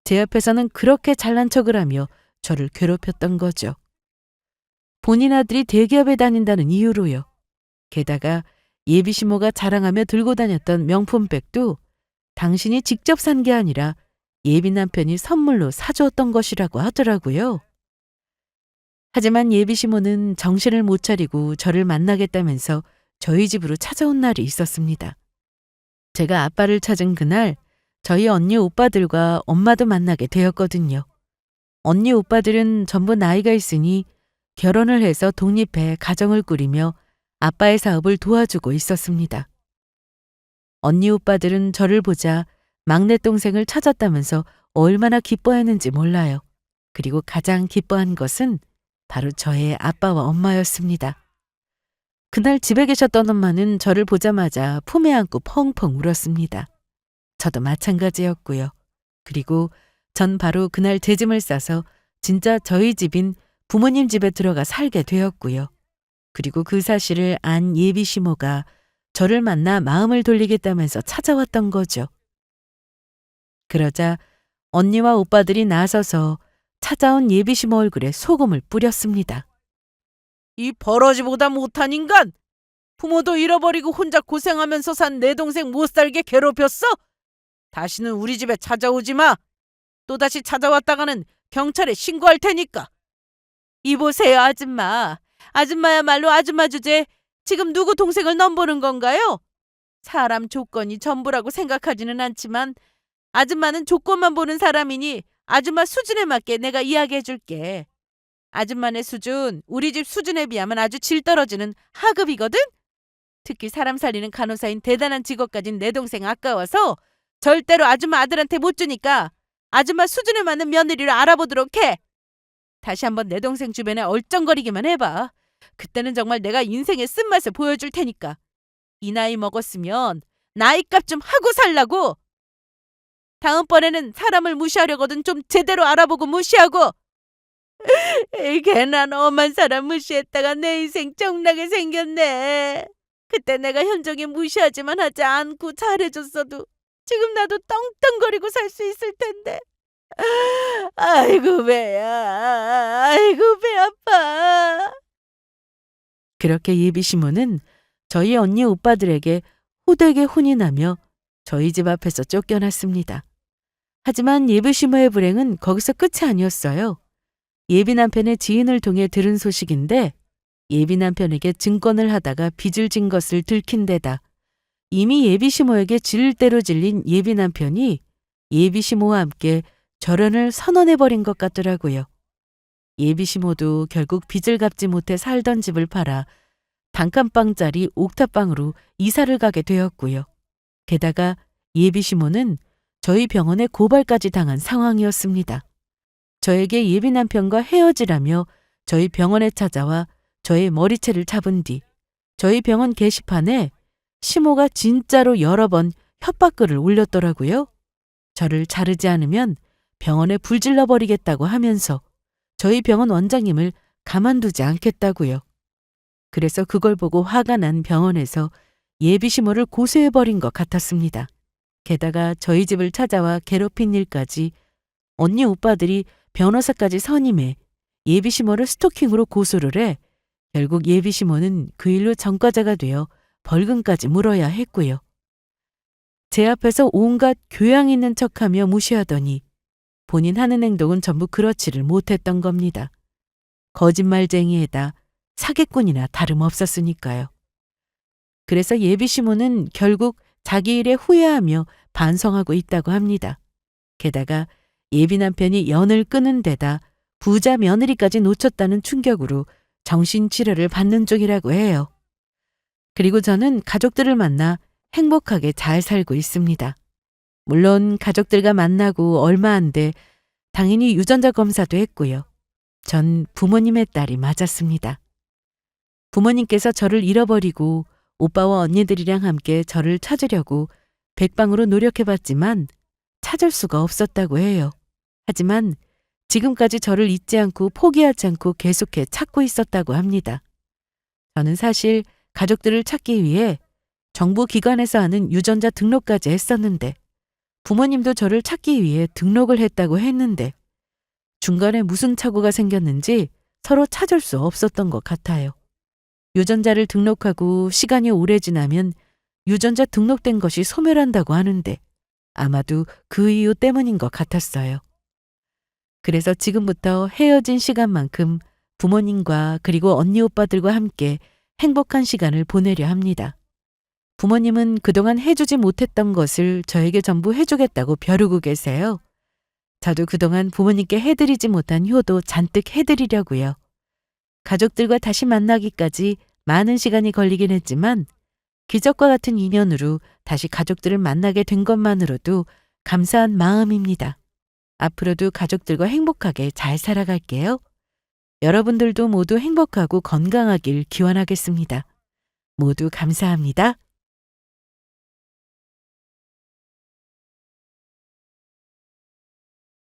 A: 제 앞에서는 그렇게 잘난 척을 하며 저를 괴롭혔던 거죠. 본인 아들이 대기업에 다닌다는 이유로요. 게다가 예비 시모가 자랑하며 들고 다녔던 명품백도 당신이 직접 산 게 아니라 예비 남편이 선물로 사주었던 것이라고 하더라고요. 하지만 예비 시모는 정신을 못 차리고 저를 만나겠다면서 저희 집으로 찾아온 날이 있었습니다. 제가 아빠를 찾은 그날 저희 언니 오빠들과 엄마도 만나게 되었거든요. 언니 오빠들은 전부 나이가 있으니 결혼을 해서 독립해 가정을 꾸리며 아빠의 사업을 도와주고 있었습니다. 언니 오빠들은 저를 보자 막내 동생을 찾았다면서 얼마나 기뻐했는지 몰라요. 그리고 가장 기뻐한 것은 바로 저의 아빠와 엄마였습니다. 그날 집에 계셨던 엄마는 저를 보자마자 품에 안고 펑펑 울었습니다. 저도 마찬가지였고요. 그리고 전 바로 그날 제 짐을 싸서 진짜 저희 집인 부모님 집에 들어가 살게 되었고요. 그리고 그 사실을 안 예비 시모가 저를 만나 마음을 돌리겠다면서 찾아왔던 거죠. 그러자 언니와 오빠들이 나서서 찾아온 예비 시모 얼굴에 소금을 뿌렸습니다.
B: 이 버러지보다 못한 인간! 부모도 잃어버리고 혼자 고생하면서 산 내 동생 못 살게 괴롭혔어? 다시는 우리 집에 찾아오지 마! 또다시 찾아왔다가는 경찰에 신고할 테니까! 이보세요, 아줌마. 아줌마야말로 아줌마 주제 지금 누구 동생을 넘보는 건가요? 사람 조건이 전부라고 생각하지는 않지만 아줌마는 조건만 보는 사람이니 아줌마 수준에 맞게 내가 이야기해 줄게. 아줌마네 수준, 우리 집 수준에 비하면 아주 질 떨어지는 하급이거든? 특히 사람 살리는 간호사인 대단한 직업 가진 내 동생 아까워서 절대로 아줌마 아들한테 못 주니까 아줌마 수준에 맞는 며느리를 알아보도록 해. 다시 한번 내 동생 주변에 얼쩡거리기만 해봐. 그때는 정말 내가 인생의 쓴맛을 보여줄 테니까. 이 나이 먹었으면 나이값 좀 하고 살라고. 다음번에는 사람을 무시하려거든 좀 제대로 알아보고 무시하고. 괜한 엄한 사람 무시했다가 내 인생 정나게 생겼네. 그때 내가 현정이 무시하지만 하지 않고 잘해줬어도 지금 나도 떵떵거리고 살 수 있을 텐데. 아이고 배야, 아이고 배 아파.
A: 그렇게 예비 시모는 저희 언니 오빠들에게 호되게 혼이 나며 저희 집 앞에서 쫓겨났습니다. 하지만 예비시모의 불행은 거기서 끝이 아니었어요. 예비 남편의 지인을 통해 들은 소식인데 예비 남편에게 증권을 하다가 빚을 진 것을 들킨 데다 이미 예비시모에게 질릴 대로 질린 예비 남편이 예비시모와 함께 결혼을 선언해버린 것 같더라고요. 예비시모도 결국 빚을 갚지 못해 살던 집을 팔아 단칸방짜리 옥탑방으로 이사를 가게 되었고요. 게다가 예비시모는 저희 병원에 고발까지 당한 상황이었습니다. 저에게 예비 남편과 헤어지라며 저희 병원에 찾아와 저의 머리채를 잡은 뒤 저희 병원 게시판에 시모가 진짜로 여러 번 협박글을 올렸더라고요. 저를 자르지 않으면 병원에 불질러 버리겠다고 하면서 저희 병원 원장님을 가만두지 않겠다고요. 그래서 그걸 보고 화가 난 병원에서 예비시모를 고소해버린 것 같았습니다. 게다가 저희 집을 찾아와 괴롭힌 일까지 언니 오빠들이 변호사까지 선임해 예비시모를 스토킹으로 고소를 해 결국 예비시모는 그 일로 전과자가 되어 벌금까지 물어야 했고요. 제 앞에서 온갖 교양 있는 척하며 무시하더니 본인 하는 행동은 전부 그렇지를 못했던 겁니다. 거짓말쟁이에다 사기꾼이나 다름없었으니까요. 그래서 예비시모는 결국 자기 일에 후회하며 반성하고 있다고 합니다. 게다가 예비 남편이 연을 끊은 데다 부자 며느리까지 놓쳤다는 충격으로 정신치료를 받는 중이라고 해요. 그리고 저는 가족들을 만나 행복하게 잘 살고 있습니다. 물론 가족들과 만나고 얼마 안 돼 당연히 유전자 검사도 했고요. 전 부모님의 딸이 맞았습니다. 부모님께서 저를 잃어버리고 오빠와 언니들이랑 함께 저를 찾으려고 백방으로 노력해봤지만 찾을 수가 없었다고 해요. 하지만 지금까지 저를 잊지 않고 포기하지 않고 계속해 찾고 있었다고 합니다. 저는 사실 가족들을 찾기 위해 정부 기관에서 하는 유전자 등록까지 했었는데 부모님도 저를 찾기 위해 등록을 했다고 했는데 중간에 무슨 착오가 생겼는지 서로 찾을 수 없었던 것 같아요. 유전자를 등록하고 시간이 오래 지나면 유전자 등록된 것이 소멸한다고 하는데 아마도 그 이유 때문인 것 같았어요. 그래서 지금부터 헤어진 시간만큼 부모님과 그리고 언니 오빠들과 함께 행복한 시간을 보내려 합니다. 부모님은 그동안 해주지 못했던 것을 저에게 전부 해주겠다고 벼르고 계세요. 저도 그동안 부모님께 해드리지 못한 효도 잔뜩 해드리려고요. 가족들과 다시 만나기까지 많은 시간이 걸리긴 했지만 기적과 같은 인연으로 다시 가족들을 만나게 된 것만으로도 감사한 마음입니다. 앞으로도 가족들과 행복하게 잘 살아갈게요. 여러분들도 모두 행복하고 건강하길 기원하겠습니다. 모두 감사합니다.